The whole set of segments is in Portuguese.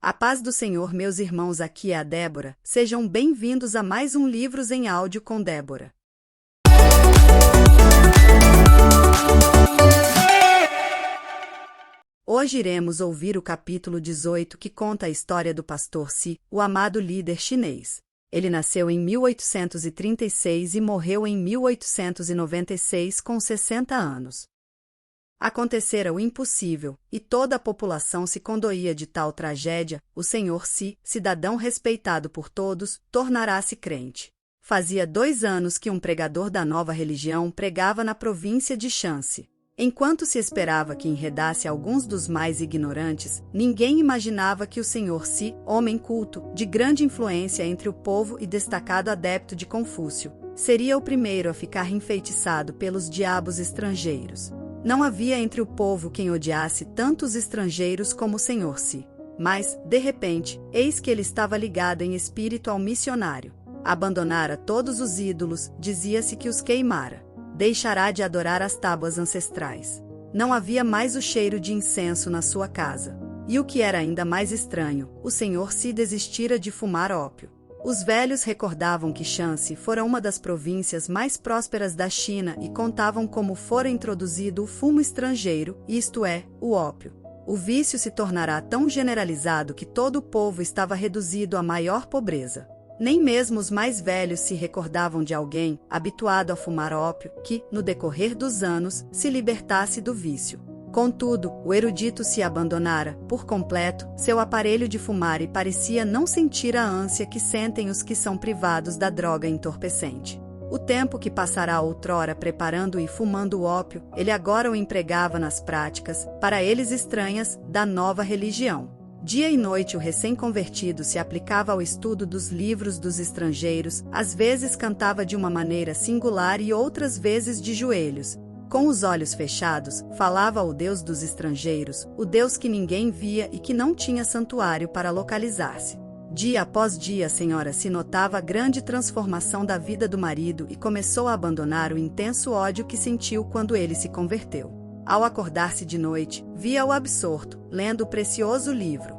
A paz do Senhor, meus irmãos, aqui é a Débora. Sejam bem-vindos a mais um Livros em Áudio com Débora. Hoje iremos ouvir o capítulo 18 que conta a história do pastor Si, o amado líder chinês. Ele nasceu em 1836 e morreu em 1896 com 60 anos. Acontecera o impossível, e toda a população se condoía de tal tragédia. O senhor Si, cidadão respeitado por todos, tornará-se crente. Fazia 2 anos que um pregador da nova religião pregava na província de Shanxi. Enquanto se esperava que enredasse alguns dos mais ignorantes, ninguém imaginava que o senhor Si, homem culto, de grande influência entre o povo e destacado adepto de Confúcio, seria o primeiro a ficar enfeitiçado pelos diabos estrangeiros. Não havia entre o povo quem odiasse tanto os estrangeiros como o senhor Si. Mas, de repente, eis que ele estava ligado em espírito ao missionário. Abandonara todos os ídolos, dizia-se que os queimara. Deixará de adorar as tábuas ancestrais. Não havia mais o cheiro de incenso na sua casa. E o que era ainda mais estranho, o senhor Si desistira de fumar ópio. Os velhos recordavam que Shanxi fora uma das províncias mais prósperas da China e contavam como fora introduzido o fumo estrangeiro, isto é, o ópio. O vício se tornará tão generalizado que todo o povo estava reduzido à maior pobreza. Nem mesmo os mais velhos se recordavam de alguém, habituado a fumar ópio, que, no decorrer dos anos, se libertasse do vício. Contudo, o erudito se abandonara, por completo, seu aparelho de fumar e parecia não sentir a ânsia que sentem os que são privados da droga entorpecente. O tempo que passara outrora preparando e fumando o ópio, ele agora o empregava nas práticas, para eles estranhas, da nova religião. Dia e noite o recém-convertido se aplicava ao estudo dos livros dos estrangeiros, às vezes cantava de uma maneira singular e outras vezes de joelhos. Com os olhos fechados, falava ao Deus dos estrangeiros, o Deus que ninguém via e que não tinha santuário para localizar-se. Dia após dia a senhora Si notava a grande transformação da vida do marido e começou a abandonar o intenso ódio que sentiu quando ele se converteu. Ao acordar-se de noite, via-o absorto, lendo o precioso livro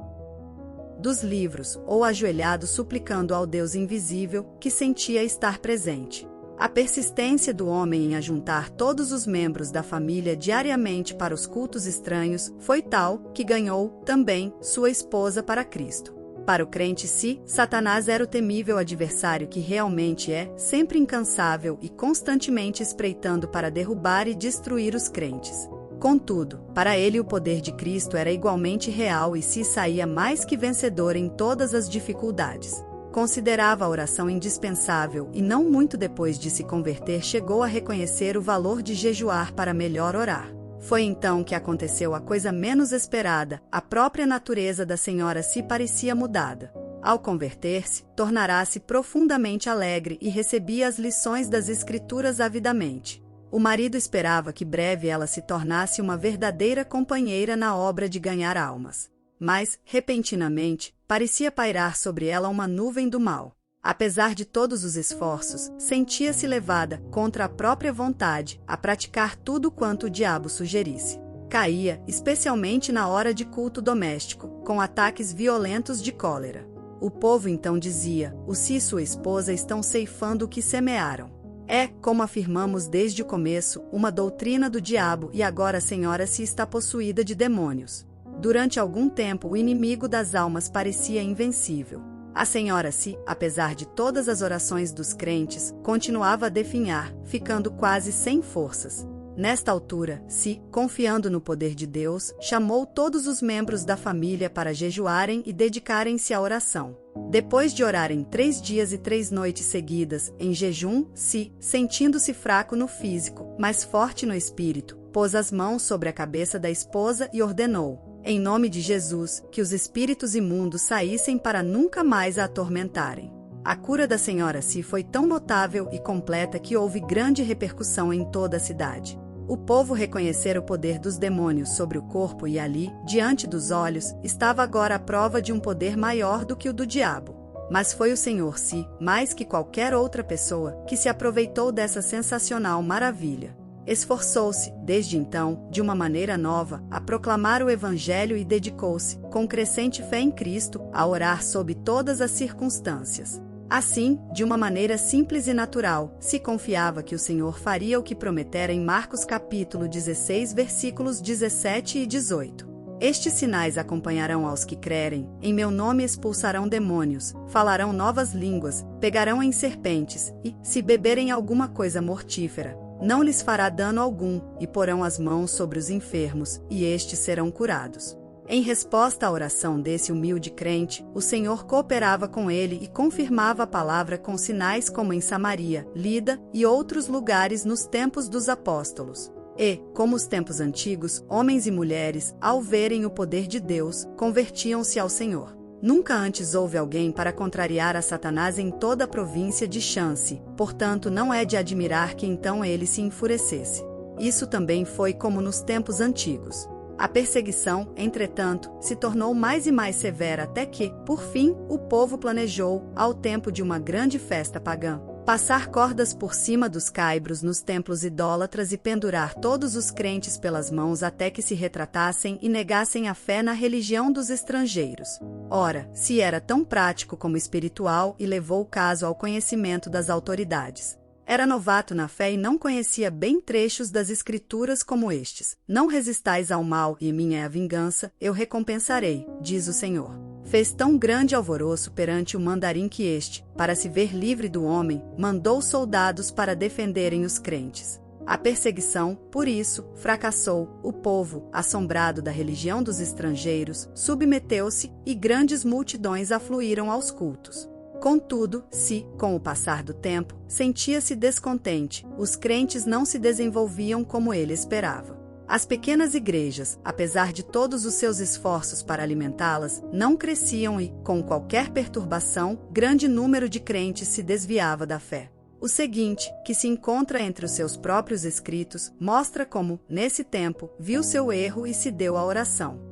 dos livros, ou ajoelhado suplicando ao Deus invisível, que sentia estar presente. A persistência do homem em ajuntar todos os membros da família diariamente para os cultos estranhos foi tal que ganhou, também, sua esposa para Cristo. Para o crente Si, Satanás era o temível adversário que realmente é, sempre incansável e constantemente espreitando para derrubar e destruir os crentes. Contudo, para ele o poder de Cristo era igualmente real e Si saía mais que vencedor em todas as dificuldades. Considerava a oração indispensável e não muito depois de se converter chegou a reconhecer o valor de jejuar para melhor orar. Foi então que aconteceu a coisa menos esperada, a própria natureza da senhora Si parecia mudada. Ao converter-se, tornará-se profundamente alegre e recebia as lições das Escrituras avidamente. O marido esperava que breve ela se tornasse uma verdadeira companheira na obra de ganhar almas. Mas, repentinamente, parecia pairar sobre ela uma nuvem do mal. Apesar de todos os esforços, sentia-se levada, contra a própria vontade, a praticar tudo quanto o diabo sugerisse. Caía, especialmente na hora de culto doméstico, com ataques violentos de cólera. O povo então dizia: o Si e sua esposa estão ceifando o que semearam. É, como afirmamos desde o começo, uma doutrina do diabo e agora a senhora Si está possuída de demônios. Durante algum tempo o inimigo das almas parecia invencível. A senhora Si, apesar de todas as orações dos crentes, continuava a definhar, ficando quase sem forças. Nesta altura, Si, confiando no poder de Deus, chamou todos os membros da família para jejuarem e dedicarem-se à oração. Depois de orarem 3 dias e 3 noites seguidas, em jejum, Si, sentindo-se fraco no físico, mas forte no espírito, pôs as mãos sobre a cabeça da esposa e ordenou: em nome de Jesus, que os espíritos imundos saíssem para nunca mais a atormentarem. A cura da senhora Si foi tão notável e completa que houve grande repercussão em toda a cidade. O povo reconhecera o poder dos demônios sobre o corpo e ali, diante dos olhos, estava agora a prova de um poder maior do que o do diabo. Mas foi o senhor Si, mais que qualquer outra pessoa, que se aproveitou dessa sensacional maravilha. Esforçou-se, desde então, de uma maneira nova, a proclamar o Evangelho e dedicou-se, com crescente fé em Cristo, a orar sob todas as circunstâncias. Assim, de uma maneira simples e natural, se confiava que o Senhor faria o que prometera em Marcos capítulo 16, versículos 17 e 18. Estes sinais acompanharão aos que crerem, em meu nome expulsarão demônios, falarão novas línguas, pegarão em serpentes, e, se beberem alguma coisa mortífera, não lhes fará dano algum, e porão as mãos sobre os enfermos, e estes serão curados. Em resposta à oração desse humilde crente, o Senhor cooperava com ele e confirmava a palavra com sinais como em Samaria, Lida e outros lugares nos tempos dos apóstolos. E, como os tempos antigos, homens e mulheres, ao verem o poder de Deus, convertiam-se ao Senhor. Nunca antes houve alguém para contrariar a Satanás em toda a província de Chance, portanto não é de admirar que então ele se enfurecesse. Isso também foi como nos tempos antigos. A perseguição, entretanto, se tornou mais e mais severa até que, por fim, o povo planejou, ao tempo de uma grande festa pagã, passar cordas por cima dos caibros nos templos idólatras e pendurar todos os crentes pelas mãos até que se retratassem e negassem a fé na religião dos estrangeiros. Ora, se era tão prático como espiritual e levou o caso ao conhecimento das autoridades. Era novato na fé e não conhecia bem trechos das Escrituras como estes. Não resistais ao mal, e minha é a vingança, eu recompensarei, diz o Senhor. Fez tão grande alvoroço perante o mandarim que este, para se ver livre do homem, mandou soldados para defenderem os crentes. A perseguição, por isso, fracassou. O povo, assombrado da religião dos estrangeiros, submeteu-se e grandes multidões afluíram aos cultos. Contudo, se, com o passar do tempo, sentia-se descontente, os crentes não se desenvolviam como ele esperava. As pequenas igrejas, apesar de todos os seus esforços para alimentá-las, não cresciam e, com qualquer perturbação, grande número de crentes se desviava da fé. O seguinte, que se encontra entre os seus próprios escritos, mostra como, nesse tempo, viu seu erro e se deu à oração.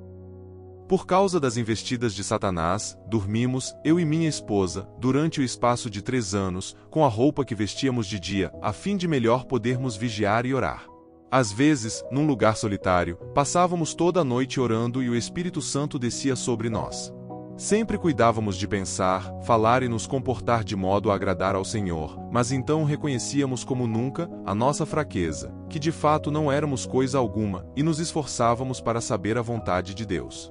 Por causa das investidas de Satanás, dormimos, eu e minha esposa, durante o espaço de 3 anos, com a roupa que vestíamos de dia, a fim de melhor podermos vigiar e orar. Às vezes, num lugar solitário, passávamos toda a noite orando e o Espírito Santo descia sobre nós. Sempre cuidávamos de pensar, falar e nos comportar de modo a agradar ao Senhor, mas então reconhecíamos como nunca a nossa fraqueza, que de fato não éramos coisa alguma, e nos esforçávamos para saber a vontade de Deus.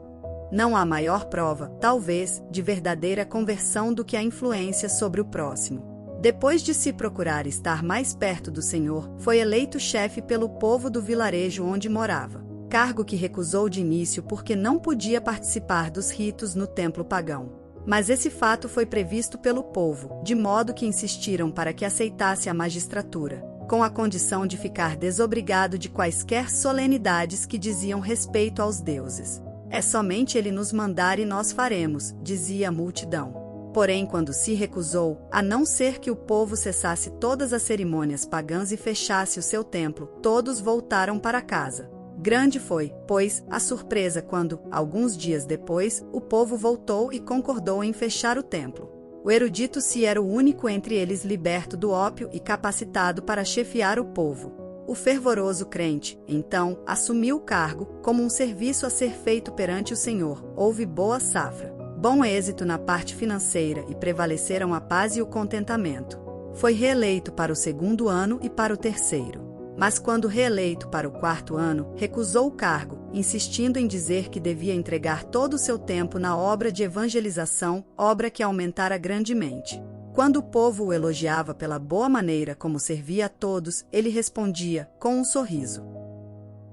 Não há maior prova, talvez, de verdadeira conversão do que a influência sobre o próximo. Depois de se procurar estar mais perto do Senhor, foi eleito chefe pelo povo do vilarejo onde morava, cargo que recusou de início porque não podia participar dos ritos no templo pagão. Mas esse fato foi previsto pelo povo, de modo que insistiram para que aceitasse a magistratura, com a condição de ficar desobrigado de quaisquer solenidades que diziam respeito aos deuses. É somente ele nos mandar e nós faremos, dizia a multidão. Porém, quando se recusou, a não ser que o povo cessasse todas as cerimônias pagãs e fechasse o seu templo, todos voltaram para casa. Grande foi, pois, a surpresa quando, alguns dias depois, o povo voltou e concordou em fechar o templo. O erudito se era o único entre eles liberto do ópio e capacitado para chefiar o povo. O fervoroso crente, então, assumiu o cargo, como um serviço a ser feito perante o Senhor. Houve boa safra, bom êxito na parte financeira e prevaleceram a paz e o contentamento. Foi reeleito para o 2º ano e para o 3º. Mas quando reeleito para o 4º ano, recusou o cargo, insistindo em dizer que devia entregar todo o seu tempo na obra de evangelização, obra que aumentara grandemente. Quando o povo o elogiava pela boa maneira como servia a todos, ele respondia, com um sorriso: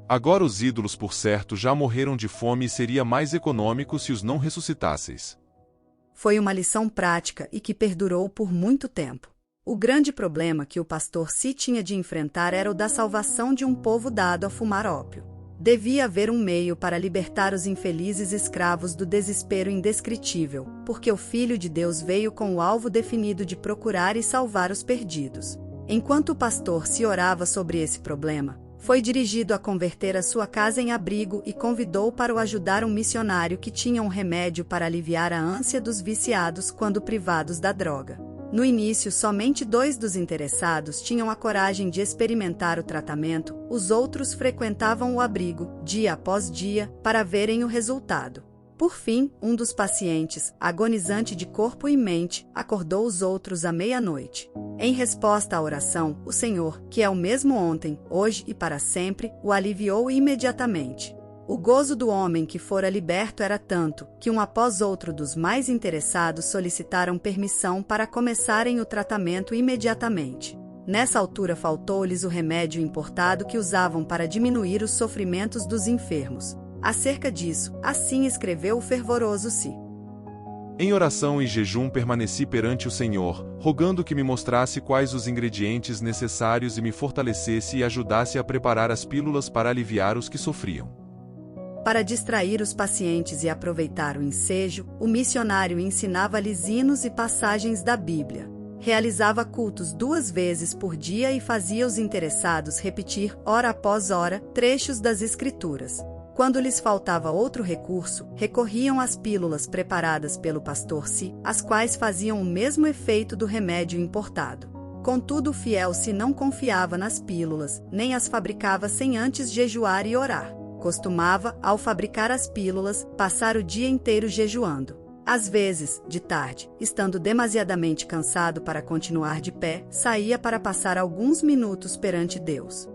Agora os ídolos por certo já morreram de fome e seria mais econômico se os não ressuscitasseis. Foi uma lição prática e que perdurou por muito tempo. O grande problema que o pastor Si tinha de enfrentar era o da salvação de um povo dado a fumar ópio. Devia haver um meio para libertar os infelizes escravos do desespero indescritível, porque o Filho de Deus veio com o alvo definido de procurar e salvar os perdidos. Enquanto o pastor Se orava sobre esse problema, foi dirigido a converter a sua casa em abrigo e convidou para o ajudar um missionário que tinha um remédio para aliviar a ânsia dos viciados quando privados da droga. No início, somente 2 dos interessados tinham a coragem de experimentar o tratamento, os outros frequentavam o abrigo, dia após dia, para verem o resultado. Por fim, um dos pacientes, agonizante de corpo e mente, acordou os outros à meia-noite. Em resposta à oração, o Senhor, que é o mesmo ontem, hoje e para sempre, o aliviou imediatamente. O gozo do homem que fora liberto era tanto, que um após outro dos mais interessados solicitaram permissão para começarem o tratamento imediatamente. Nessa altura faltou-lhes o remédio importado que usavam para diminuir os sofrimentos dos enfermos. Acerca disso, assim escreveu o fervoroso Si. Em oração e jejum permaneci perante o Senhor, rogando que me mostrasse quais os ingredientes necessários e me fortalecesse e ajudasse a preparar as pílulas para aliviar os que sofriam. Para distrair os pacientes e aproveitar o ensejo, o missionário ensinava-lhes hinos e passagens da Bíblia. Realizava cultos 2 vezes por dia e fazia os interessados repetir, hora após hora, trechos das Escrituras. Quando lhes faltava outro recurso, recorriam às pílulas preparadas pelo pastor Si, as quais faziam o mesmo efeito do remédio importado. Contudo, o fiel Si não confiava nas pílulas, nem as fabricava sem antes jejuar e orar. Costumava, ao fabricar as pílulas, passar o dia inteiro jejuando. Às vezes, de tarde, estando demasiadamente cansado para continuar de pé, saía para passar alguns minutos perante Deus.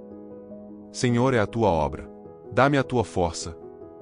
Senhor, é a tua obra. Dá-me a tua força.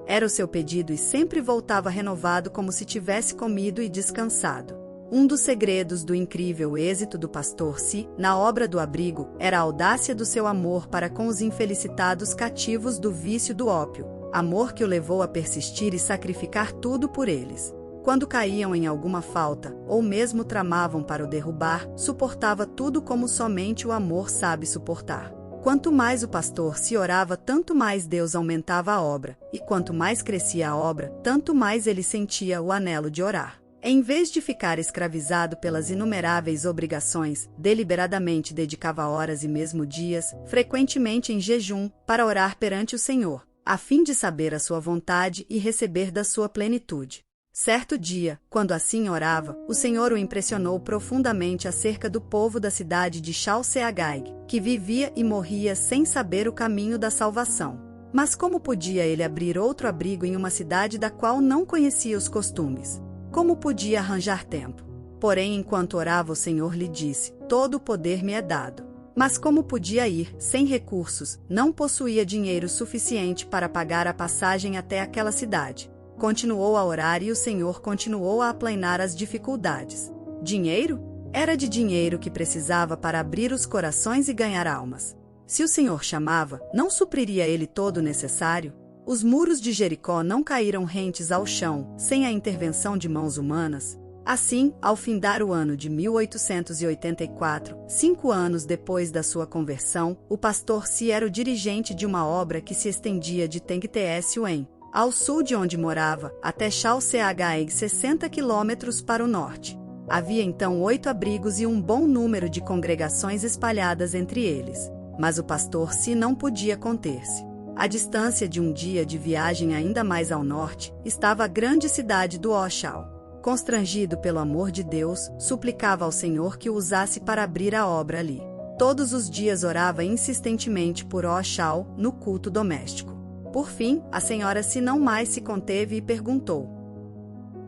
Era o seu pedido e sempre voltava renovado como se tivesse comido e descansado. Um dos segredos do incrível êxito do pastor Si, na obra do abrigo, era a audácia do seu amor para com os infelicitados cativos do vício do ópio, amor que o levou a persistir e sacrificar tudo por eles. Quando caíam em alguma falta, ou mesmo tramavam para o derrubar, suportava tudo como somente o amor sabe suportar. Quanto mais o pastor Se orava, tanto mais Deus aumentava a obra, e quanto mais crescia a obra, tanto mais ele sentia o anelo de orar. Em vez de ficar escravizado pelas inumeráveis obrigações, deliberadamente dedicava horas e mesmo dias, frequentemente em jejum, para orar perante o Senhor, a fim de saber a sua vontade e receber da sua plenitude. Certo dia, quando assim orava, o Senhor o impressionou profundamente acerca do povo da cidade de Chalcedon, que vivia e morria sem saber o caminho da salvação. Mas como podia ele abrir outro abrigo em uma cidade da qual não conhecia os costumes? Como podia arranjar tempo? Porém, enquanto orava, o Senhor lhe disse: todo o poder me é dado. Mas como podia ir, sem recursos, não possuía dinheiro suficiente para pagar a passagem até aquela cidade. Continuou a orar e o Senhor continuou a aplanar as dificuldades. Dinheiro? Era de dinheiro que precisava para abrir os corações e ganhar almas. Se o Senhor chamava, não supriria ele todo o necessário? Os muros de Jericó não caíram rentes ao chão, sem a intervenção de mãos humanas. Assim, ao findar o ano de 1884, 5 anos depois da sua conversão, o pastor Si era o dirigente de uma obra que se estendia de Tengtesuen, ao sul de onde morava, até Chalcedon, 60 quilômetros para o norte. Havia então 8 abrigos e um bom número de congregações espalhadas entre eles. Mas o pastor Si não podia conter-se. À distância de um dia de viagem ainda mais ao norte, estava a grande cidade do Oxal. Constrangido pelo amor de Deus, suplicava ao Senhor que o usasse para abrir a obra ali. Todos os dias orava insistentemente por Oxal, no culto doméstico. Por fim, a senhora Si não mais se conteve e perguntou: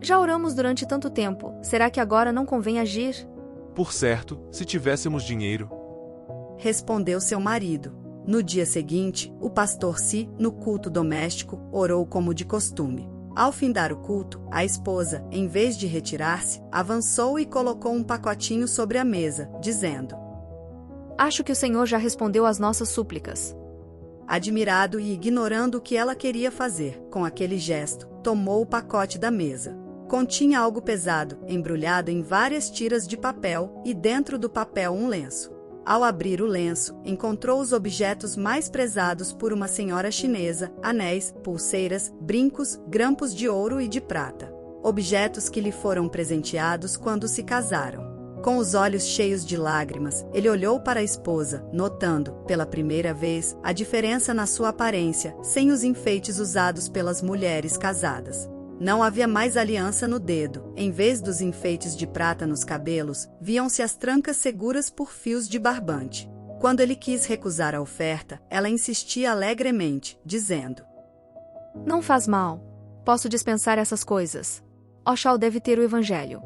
já oramos durante tanto tempo, será que agora não convém agir? Por certo, se tivéssemos dinheiro. Respondeu seu marido. No dia seguinte, o pastor Si, no culto doméstico, orou como de costume. Ao findar o culto, a esposa, em vez de retirar-se, avançou e colocou um pacotinho sobre a mesa, dizendo: acho que o Senhor já respondeu às nossas súplicas. Admirado e ignorando o que ela queria fazer, com aquele gesto, tomou o pacote da mesa. Continha algo pesado, embrulhado em várias tiras de papel, e dentro do papel um lenço. Ao abrir o lenço, encontrou os objetos mais prezados por uma senhora chinesa: anéis, pulseiras, brincos, grampos de ouro e de prata. Objetos que lhe foram presenteados quando se casaram. Com os olhos cheios de lágrimas, ele olhou para a esposa, notando, pela primeira vez, a diferença na sua aparência, sem os enfeites usados pelas mulheres casadas. Não havia mais aliança no dedo. Em vez dos enfeites de prata nos cabelos, viam-se as trancas seguras por fios de barbante. Quando ele quis recusar a oferta, ela insistia alegremente, dizendo: Não faz mal. Posso dispensar essas coisas. Oxal deve ter o evangelho.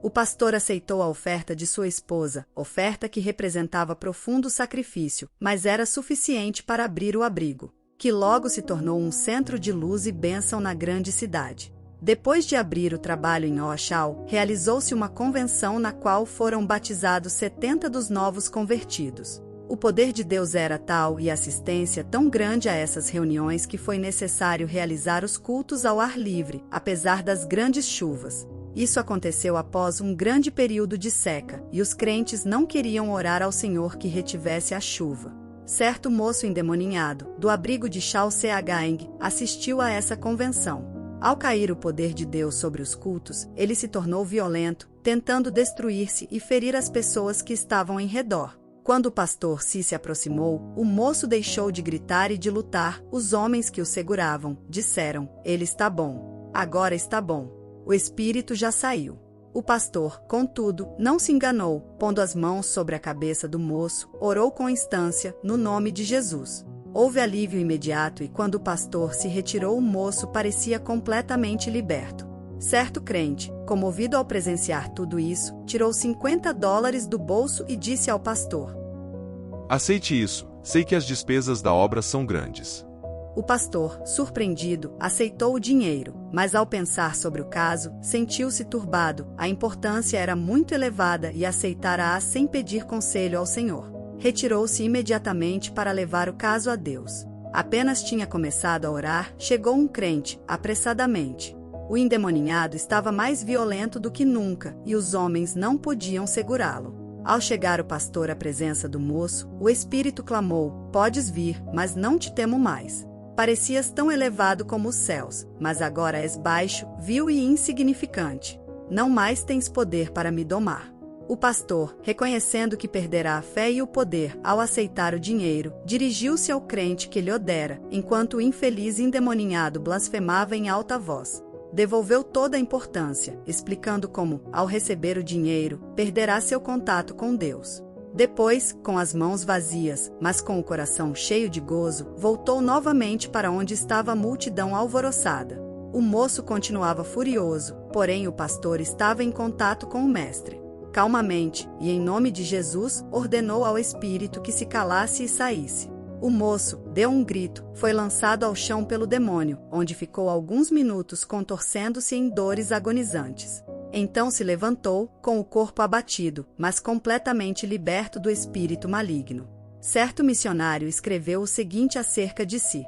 O pastor aceitou a oferta de sua esposa, oferta que representava profundo sacrifício, mas era suficiente para abrir o abrigo, que logo se tornou um centro de luz e bênção na grande cidade. Depois de abrir o trabalho em Oxal, realizou-se uma convenção na qual foram batizados 70 dos novos convertidos. O poder de Deus era tal e a assistência tão grande a essas reuniões que foi necessário realizar os cultos ao ar livre, apesar das grandes chuvas. Isso aconteceu após um grande período de seca, e os crentes não queriam orar ao Senhor que retivesse a chuva. Certo moço endemoninhado, do abrigo de Chalceagang, assistiu a essa convenção. Ao cair o poder de Deus sobre os cultos, ele se tornou violento, tentando destruir-se e ferir as pessoas que estavam em redor. Quando o pastor se aproximou, o moço deixou de gritar e de lutar. Os homens que o seguravam disseram: Ele está bom. Agora está bom. O espírito já saiu. O pastor, contudo, não se enganou, pondo as mãos sobre a cabeça do moço, orou com instância, no nome de Jesus. Houve alívio imediato e quando o pastor se retirou, o moço parecia completamente liberto. Certo crente, comovido ao presenciar tudo isso, tirou $50 do bolso e disse ao pastor: Aceite isso, sei que as despesas da obra são grandes. O pastor, surpreendido, aceitou o dinheiro, mas ao pensar sobre o caso, sentiu-se turbado. A importância era muito elevada e aceitara-a sem pedir conselho ao Senhor. Retirou-se imediatamente para levar o caso a Deus. Apenas tinha começado a orar, chegou um crente, apressadamente. O endemoninhado estava mais violento do que nunca, e os homens não podiam segurá-lo. Ao chegar o pastor à presença do moço, o espírito clamou: Podes vir, mas não te temo mais. Parecias tão elevado como os céus, mas agora és baixo, vil e insignificante. Não mais tens poder para me domar. O pastor, reconhecendo que perderá a fé e o poder ao aceitar o dinheiro, dirigiu-se ao crente que lhe o dera, enquanto o infeliz endemoninhado blasfemava em alta voz. Devolveu toda a importância, explicando como, ao receber o dinheiro, perderá seu contato com Deus. Depois, com as mãos vazias, mas com o coração cheio de gozo, voltou novamente para onde estava a multidão alvoroçada. O moço continuava furioso, porém o pastor estava em contato com o mestre. Calmamente, e em nome de Jesus, ordenou ao espírito que se calasse e saísse. O moço deu um grito, foi lançado ao chão pelo demônio, onde ficou alguns minutos contorcendo-se em dores agonizantes. Então se levantou, com o corpo abatido, mas completamente liberto do espírito maligno. Certo missionário escreveu o seguinte acerca de si: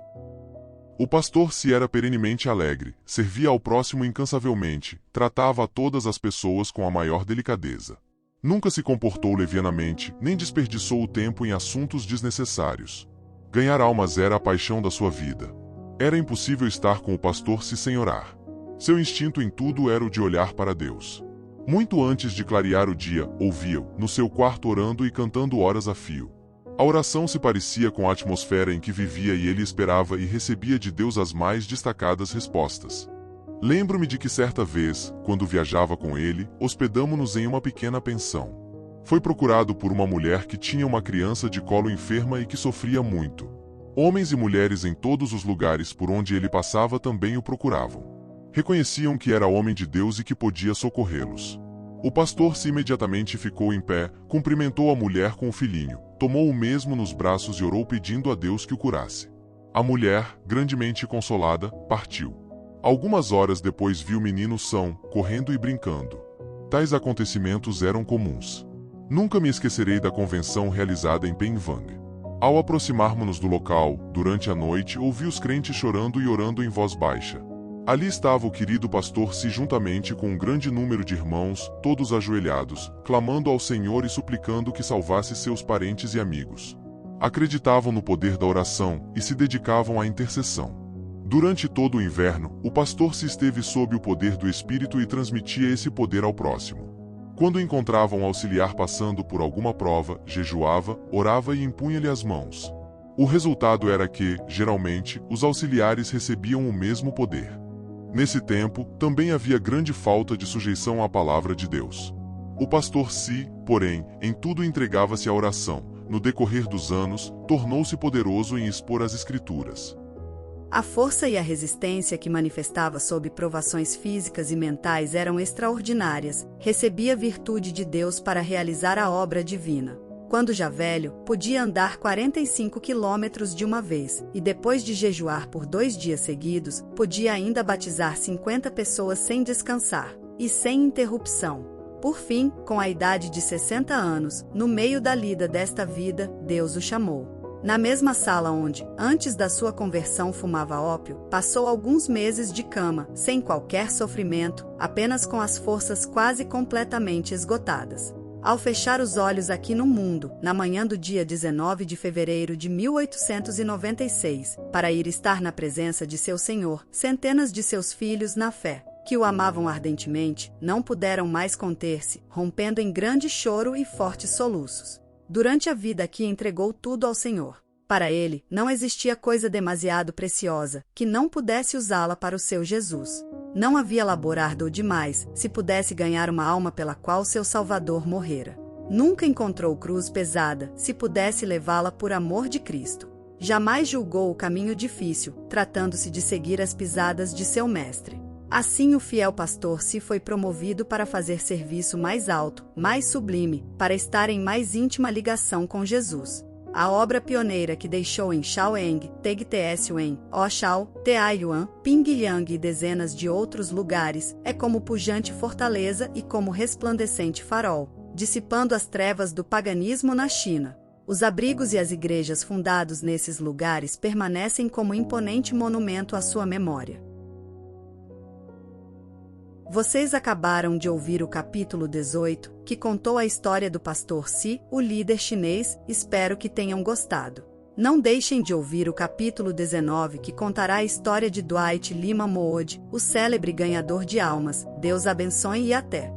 O pastor se era perenemente alegre, servia ao próximo incansavelmente, tratava a todas as pessoas com a maior delicadeza. Nunca se comportou levianamente, nem desperdiçou o tempo em assuntos desnecessários. Ganhar almas era a paixão da sua vida. Era impossível estar com o pastor sem orar. Seu instinto em tudo era o de olhar para Deus. Muito antes de clarear o dia, ouvia-o, no seu quarto orando e cantando horas a fio. A oração se parecia com a atmosfera em que vivia e ele esperava e recebia de Deus as mais destacadas respostas. Lembro-me de que certa vez, quando viajava com ele, hospedamo-nos em uma pequena pensão. Foi procurado por uma mulher que tinha uma criança de colo enferma e que sofria muito. Homens e mulheres em todos os lugares por onde ele passava também o procuravam. Reconheciam que era homem de Deus e que podia socorrê-los. O pastor imediatamente ficou em pé, cumprimentou a mulher com o filhinho, tomou o mesmo nos braços e orou pedindo a Deus que o curasse. A mulher, grandemente consolada, partiu. Algumas horas depois viu o menino são, correndo e brincando. Tais acontecimentos eram comuns. Nunca me esquecerei da convenção realizada em Penvang. Ao aproximarmos-nos do local, durante a noite, ouvi os crentes chorando e orando em voz baixa. Ali estava o querido pastor juntamente com um grande número de irmãos, todos ajoelhados, clamando ao Senhor e suplicando que salvasse seus parentes e amigos. Acreditavam no poder da oração e se dedicavam à intercessão. Durante todo o inverno, o pastor esteve sob o poder do Espírito e transmitia esse poder ao próximo. Quando encontrava um auxiliar passando por alguma prova, jejuava, orava e impunha-lhe as mãos. O resultado era que, geralmente, os auxiliares recebiam o mesmo poder. Nesse tempo, também havia grande falta de sujeição à palavra de Deus. O pastor Si, porém, em tudo entregava-se à oração. No decorrer dos anos, tornou-se poderoso em expor as Escrituras. A força e a resistência que manifestava sob provações físicas e mentais eram extraordinárias. Recebia virtude de Deus para realizar a obra divina. Quando já velho, podia andar 45 quilômetros de uma vez, e depois de jejuar por 2 dias seguidos, podia ainda batizar 50 pessoas sem descansar, e sem interrupção. Por fim, com a idade de 60 anos, no meio da lida desta vida, Deus o chamou. Na mesma sala onde, antes da sua conversão, fumava ópio, passou alguns meses de cama, sem qualquer sofrimento, apenas com as forças quase completamente esgotadas. Ao fechar os olhos aqui no mundo, na manhã do dia 19 de fevereiro de 1896, para ir estar na presença de seu Senhor, centenas de seus filhos na fé, que o amavam ardentemente, não puderam mais conter-se, rompendo em grande choro e fortes soluços. Durante a vida aqui entregou tudo ao Senhor. Para ele, não existia coisa demasiado preciosa, que não pudesse usá-la para o seu Jesus. Não havia labor árduo demais, se pudesse ganhar uma alma pela qual seu Salvador morrera. Nunca encontrou cruz pesada, se pudesse levá-la por amor de Cristo. Jamais julgou o caminho difícil, tratando-se de seguir as pisadas de seu mestre. Assim o fiel pastor Si foi promovido para fazer serviço mais alto, mais sublime, para estar em mais íntima ligação com Jesus. A obra pioneira que deixou em Shaoeng, Tegtsuan, Oshao, Taiyuan, Pingyang e dezenas de outros lugares, é como pujante fortaleza e como resplandecente farol, dissipando as trevas do paganismo na China. Os abrigos e as igrejas fundados nesses lugares permanecem como imponente monumento à sua memória. Vocês acabaram de ouvir o capítulo 18, que contou a história do pastor Si, o líder chinês. Espero que tenham gostado. Não deixem de ouvir o capítulo 19, que contará a história de Dwight Lima Moody, o célebre ganhador de almas. Deus abençoe e até!